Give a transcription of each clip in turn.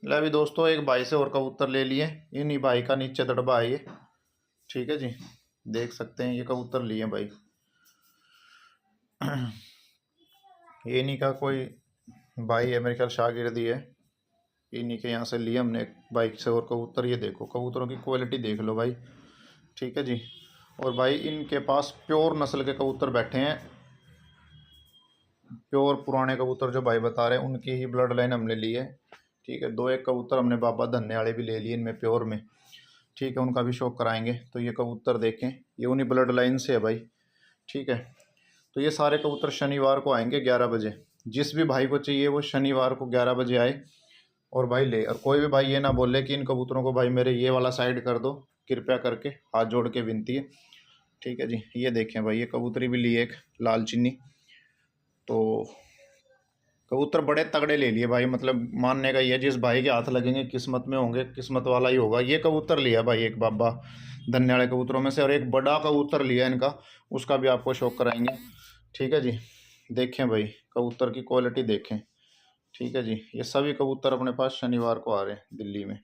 ले अभी दोस्तों एक भाई से और कबूतर ले लिए। इन्हीं भाई का नीचे दड़बा है ये। ठीक है जी, देख सकते हैं ये कबूतर लिए भाई। ये इन्हीं का कोई भाई है, मेरे ख्याल शागिर्दी है। इन्हीं के यहाँ से लिए हमने एक बाइक से और कबूतर। ये देखो कबूतरों की क्वालिटी देख लो भाई। ठीक है जी। और भाई इनके पास प्योर नस्ल के कबूतर बैठे हैं। प्योर पुराने कबूतर जो भाई बता रहे हैं उनकी ही ब्लड लाइन हमने ली है। ठीक है, दो एक कबूतर हमने बाबा धन्ने वाले भी ले लिए इनमें प्योर में। ठीक है, उनका भी शौक कराएंगे। तो ये कबूतर देखें, ये उन्हीं ब्लड लाइन से है भाई। ठीक है, तो ये सारे कबूतर शनिवार को आएंगे 11 बजे। जिस भी भाई को चाहिए वो शनिवार को 11 बजे आए और भाई ले। और कोई भी भाई ये ना बोले कि इन कबूतरों को भाई मेरे ये वाला साइड कर दो, कृपया करके हाथ जोड़ के विनती है। ठीक है जी, ये देखें भाई, ये कबूतरी भी ली एक लाल चिन्नी। तो कबूतर बड़े तगड़े ले लिए भाई, मतलब मानने का ये है, जिस भाई के हाथ लगेंगे किस्मत में होंगे, किस्मत वाला ही होगा। ये कबूतर लिया भाई एक बाबा धन्ने वाले कबूतरों में से, और एक बड़ा कबूतर लिया इनका, उसका भी आपको शौक कराएंगे। ठीक है जी, देखें भाई कबूतर की क्वालिटी देखें। ठीक है जी, ये सभी कबूतर अपने पास शनिवार को आ रहे हैं दिल्ली में।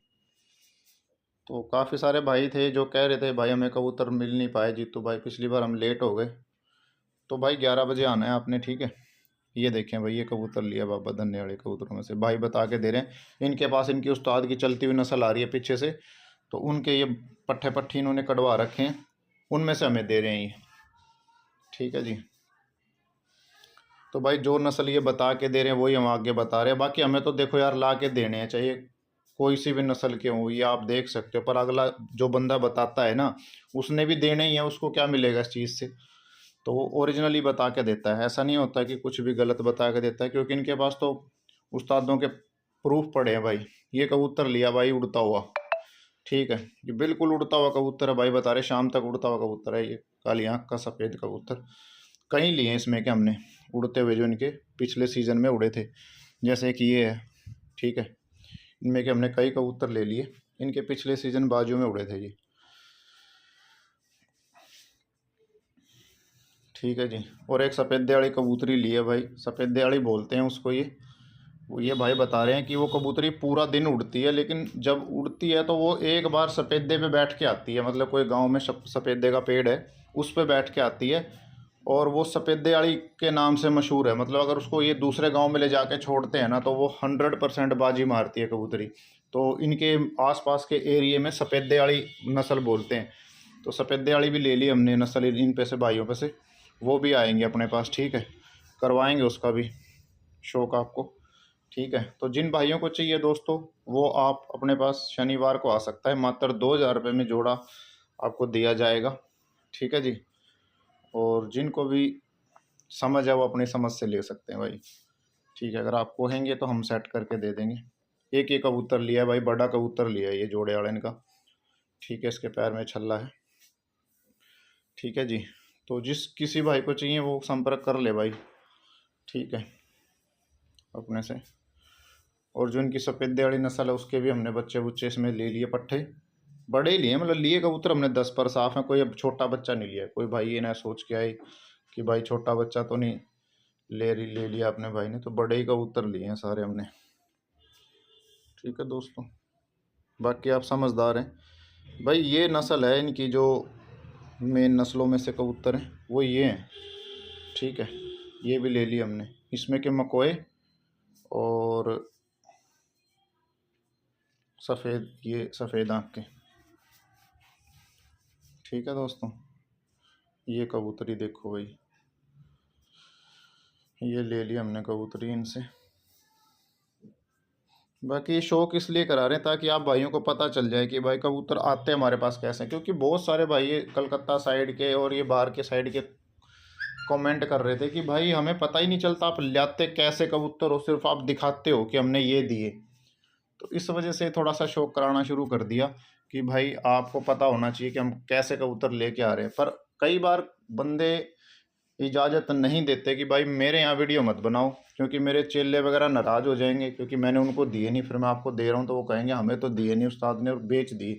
तो काफ़ी सारे भाई थे जो कह रहे थे भाई हमें कबूतर मिल नहीं पाए जीतू भाई, पिछली बार हम लेट हो गए। तो भाई 11 बजे आना है आपने। ठीक है, ये देखें भाई, ये कबूतर लिया बाबा धन्ने वाले कबूतरों में से, भाई बता के दे रहे हैं। इनके पास इनकी उस्ताद की चलती हुई नस्ल आ रही है पीछे से, तो उनके ये पट्ठे पट्ठी इन्होंने कटवा रखे हैं, उनमें से हमें दे रहे हैं ये। ठीक है जी, तो भाई जो नस्ल ये बता के दे रहे हैं वही हम आगे बता रहे हैं। बाकी हमें तो देखो यार ला के देने हैं, चाहिए कोई सी भी नस्ल के हों, ये आप देख सकते हो। पर अगला जो बंदा बताता है ना, उसने भी देने ही है, उसको क्या मिलेगा इस चीज़ से। तो वो ओरिजिनली बता के देता है, ऐसा नहीं होता कि कुछ भी गलत बता के देता है, क्योंकि इनके पास तो उस्तादों के प्रूफ पड़े हैं भाई। ये कबूतर लिया भाई उड़ता हुआ। ठीक है, ये बिल्कुल उड़ता हुआ कबूतर है भाई, बता रहे शाम तक उड़ता हुआ कबूतर है ये। काली आँख का सफ़ेद कबूतर कई लिए हैं इसमें के हमने उड़ते हुए, जो इनके पिछले सीज़न में उड़े थे, जैसे कि ये है। ठीक है, इनमें के हमने कई कबूतर ले लिए, इनके पिछले सीज़न बाजू में उड़े थे ये। ठीक है जी, और एक सफ़ेद दिहाड़ी कबूतरी ली है भाई, सफ़ेद दिहाड़ी बोलते हैं उसको ये। वो ये भाई बता रहे हैं कि वो कबूतरी पूरा दिन उड़ती है, लेकिन जब उड़ती है तो वो एक बार सफ़ेदे पे बैठ के आती है। मतलब कोई गांव में सफ़ेदे का पेड़ है, उस पे बैठ के आती है, और वो सफ़ेदे आड़ी के नाम से मशहूर है। मतलब अगर उसको ये दूसरे गांव में ले जाके छोड़ते हैं ना, तो वो 100% बाजी मारती है कबूतरी। तो इनके आसपास के एरिए में सफ़ेदे आड़ी नस्ल बोलते हैं। तो सफ़ेदे आड़ी भी ले ली हमने नस्ल इन पे से, भाइयों पे से। वो भी आएंगे अपने पास। ठीक है, करवाएंगे उसका भी शौक आपको। ठीक है, तो जिन भाइयों को चाहिए दोस्तों, वो आप अपने पास शनिवार को आ सकता है। मात्र 2,000 रुपये में जोड़ा आपको दिया जाएगा। ठीक है जी, और जिनको भी समझ है वो अपनी समझ से ले सकते हैं भाई। ठीक है, अगर आप कहेंगे तो हम सेट करके दे देंगे। एक ही कबूतर लिया है भाई, बड़ा कबूतर लिया है ये जोड़े वाले इनका। ठीक है, इसके पैर में छल्ला है। ठीक है जी, तो जिस किसी भाई को चाहिए वो संपर्क कर ले भाई। ठीक है, अपने से। और जो इनकी सफ़ेदे वाली नस्ल है उसके भी हमने बच्चे बुच्चे इसमें ले लिए, पट्ठे बड़े ही लिए, मतलब लिए कबूतर हमने 10 पर साफ है। कोई अब छोटा बच्चा नहीं लिया। कोई भाई ये ना सोच के आए कि भाई छोटा बच्चा तो नहीं ले लिया अपने भाई ने, तो बड़े ही कबूतर लिए हैं सारे हमने। ठीक है दोस्तों, बाकी आप समझदार हैं भाई। ये नस्ल है इनकी, जो मेन नस्लों में से कबूतर हैं वो ये हैं। ठीक है, ये भी ले लिए हमने, इसमें के मकोए और सफ़ेद, ये सफ़ेद आँख के। ठीक है दोस्तों, ये कबूतरी देखो भाई, ये ले लिया हमने कबूतरी इनसे। बाकी ये शौक इसलिए करा रहे हैं ताकि आप भाइयों को पता चल जाए कि भाई कबूतर आते हैं हमारे पास कैसे। क्योंकि बहुत सारे भाई ये कलकत्ता साइड के और ये बाहर के साइड के कमेंट कर रहे थे कि भाई हमें पता ही नहीं चलता आप लाते कैसे कबूतर हो, सिर्फ आप दिखाते हो कि हमने ये दिए। तो इस वजह से थोड़ा सा शौक कराना शुरू कर दिया कि भाई आपको पता होना चाहिए कि हम कैसे कबूतर लेके आ रहे हैं। पर कई बार बंदे इजाज़त नहीं देते कि भाई मेरे यहाँ वीडियो मत बनाओ, क्योंकि मेरे चेले वगैरह नाराज़ हो जाएंगे, क्योंकि मैंने उनको दिए नहीं, फिर मैं आपको दे रहा हूँ तो वो कहेंगे हमें तो दिए नहीं उस्ताद ने और बेच दिए।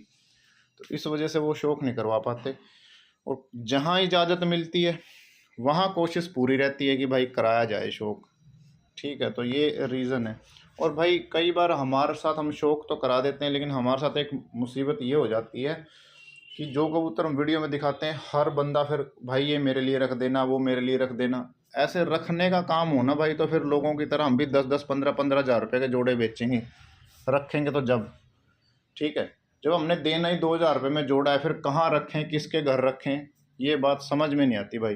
तो इस वजह से वो शौक़ नहीं करवा पाते। और जहाँ इजाज़त मिलती है वहाँ कोशिश पूरी रहती है कि भाई कराया जाए शौक़। ठीक है, तो ये रीज़न है। और भाई कई बार हमारे साथ हम शौक तो करा देते हैं, लेकिन हमारे साथ एक मुसीबत ये हो जाती है कि जो कबूतर हम वीडियो में दिखाते हैं हर बंदा फिर भाई ये मेरे लिए रख देना, वो मेरे लिए रख देना, ऐसे रखने का काम हो ना भाई, तो फिर लोगों की तरह हम भी 10-10 15-15 हज़ार रुपये के जोड़े बेचेंगे, रखेंगे तो जब, ठीक है, जब हमने देना ही 2,000 रुपये में जोड़ा है, फिर कहाँ रखें, किसके घर रखें, ये बात समझ में नहीं आती भाई।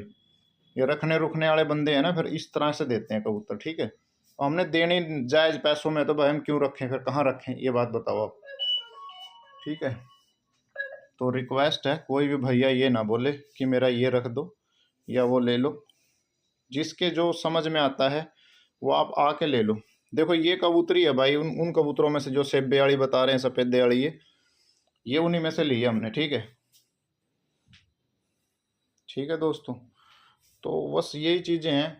ये रखने रुकने वाले बंदे हैं ना, फिर इस तरह से देते हैं कबूतर, ठीक है। तो हमने देने जायज़ पैसों में, तो भाई हम क्यों रखें, फिर कहाँ रखें, ये बात बताओ आप, ठीक है। तो रिक्वेस्ट है, कोई भी भैया ये ना बोले कि मेरा ये रख दो या वो ले लो, जिसके जो समझ में आता है वो आप आके ले लो। देखो ये कबूतरी है भाई, उन उन कबूतरों में से जो सेब दिहाड़ी बता रहे हैं, सफ़ेद दिहाड़ी, ये उन्हीं में से ली है हमने, ठीक है, ठीक है दोस्तों। तो बस यही चीज़ें हैं,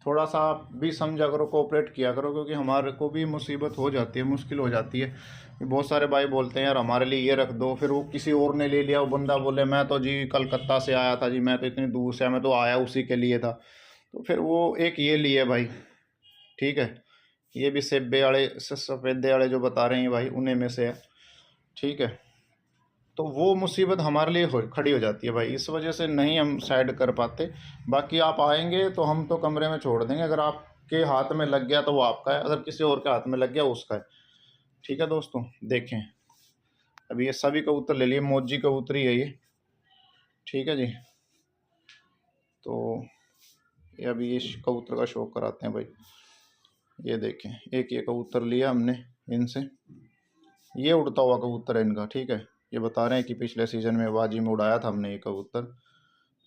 थोड़ा सा आप भी समझा करो, कोऑपरेट किया करो, क्योंकि हमारे को भी मुसीबत हो जाती है, मुश्किल हो जाती है। बहुत सारे भाई बोलते हैं यार हमारे लिए ये रख दो, फिर वो किसी और ने ले लिया, वो बंदा बोले मैं तो जी कलकत्ता से आया था जी, मैं तो इतनी दूर से आया, मैं तो आया उसी के लिए था, तो फिर वो एक ये लिए भाई, ठीक है। ये भी सेब्बे वाले सफ़ेदे वाले जो बता रहे हैं भाई, उन्हीं में से है, ठीक है। तो वो मुसीबत हमारे लिए खड़ी हो जाती है भाई, इस वजह से नहीं हम साइड कर पाते। बाकी आप आएंगे तो हम तो कमरे में छोड़ देंगे, अगर आपके हाथ में लग गया तो वो आपका है, अगर किसी और के हाथ में लग गया उसका है, ठीक है दोस्तों। देखें अभी ये सभी कबूतर ले लिए, मोजी कबूतरी है ये, ठीक है जी। तो ये अभी इस कबूतर का शौक कराते हैं भाई, ये देखें एक ये कबूतर लिया हमने इनसे, ये उड़ता हुआ कबूतर है इनका, ठीक है। ये बता रहे हैं कि पिछले सीज़न में बाजी में उड़ाया था हमने ये कबूतर,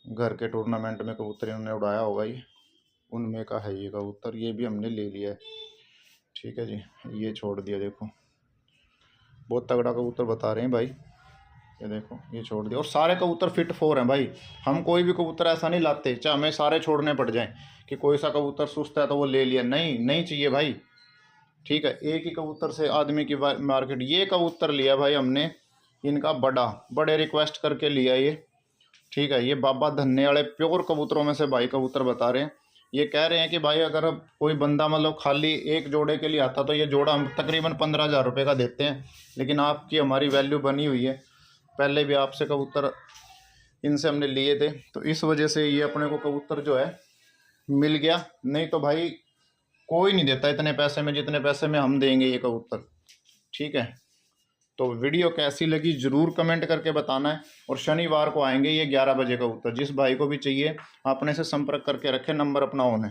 घर के टूर्नामेंट में कबूतर इन्होंने उड़ाया होगा, ये उनमें का है ये कबूतर, ये भी हमने ले लिया है, ठीक है जी। ये छोड़ दिया, देखो बहुत तगड़ा कबूतर बता रहे हैं भाई, ये देखो ये छोड़ दिया, और सारे कबूतर फिट 4 हैं भाई। हम कोई भी कबूतर ऐसा नहीं लाते चाहे हमें सारे छोड़ने पड़ जाएं कि कोई सा कबूतर सुस्त है तो वो ले लिया, नहीं नहीं चाहिए भाई, ठीक है। एक ही कबूतर से आदमी की मार्केट। ये कबूतर लिया भाई हमने इनका बड़े रिक्वेस्ट करके लिया ये, ठीक है। ये बाबा धन्ने वाले प्योर कबूतरों में से भाई कबूतर बता रहे हैं, ये कह रहे हैं कि भाई अगर कोई बंदा मतलब खाली एक जोड़े के लिए आता तो ये जोड़ा हम तकरीबन 15,000 रुपये का देते हैं, लेकिन आपकी हमारी वैल्यू बनी हुई है, पहले भी आपसे कबूतर इनसे हमने लिए थे, तो इस वजह से ये अपने को कबूतर जो है मिल गया, नहीं तो भाई कोई नहीं देता इतने पैसे में जितने पैसे में हम देंगे ये कबूतर, ठीक है। तो वीडियो कैसी लगी ज़रूर कमेंट करके बताना है, और शनिवार को आएंगे ये 11 बजे कबूतर, जिस भाई को भी चाहिए अपने से संपर्क करके रखें, नंबर अपना ऑन है।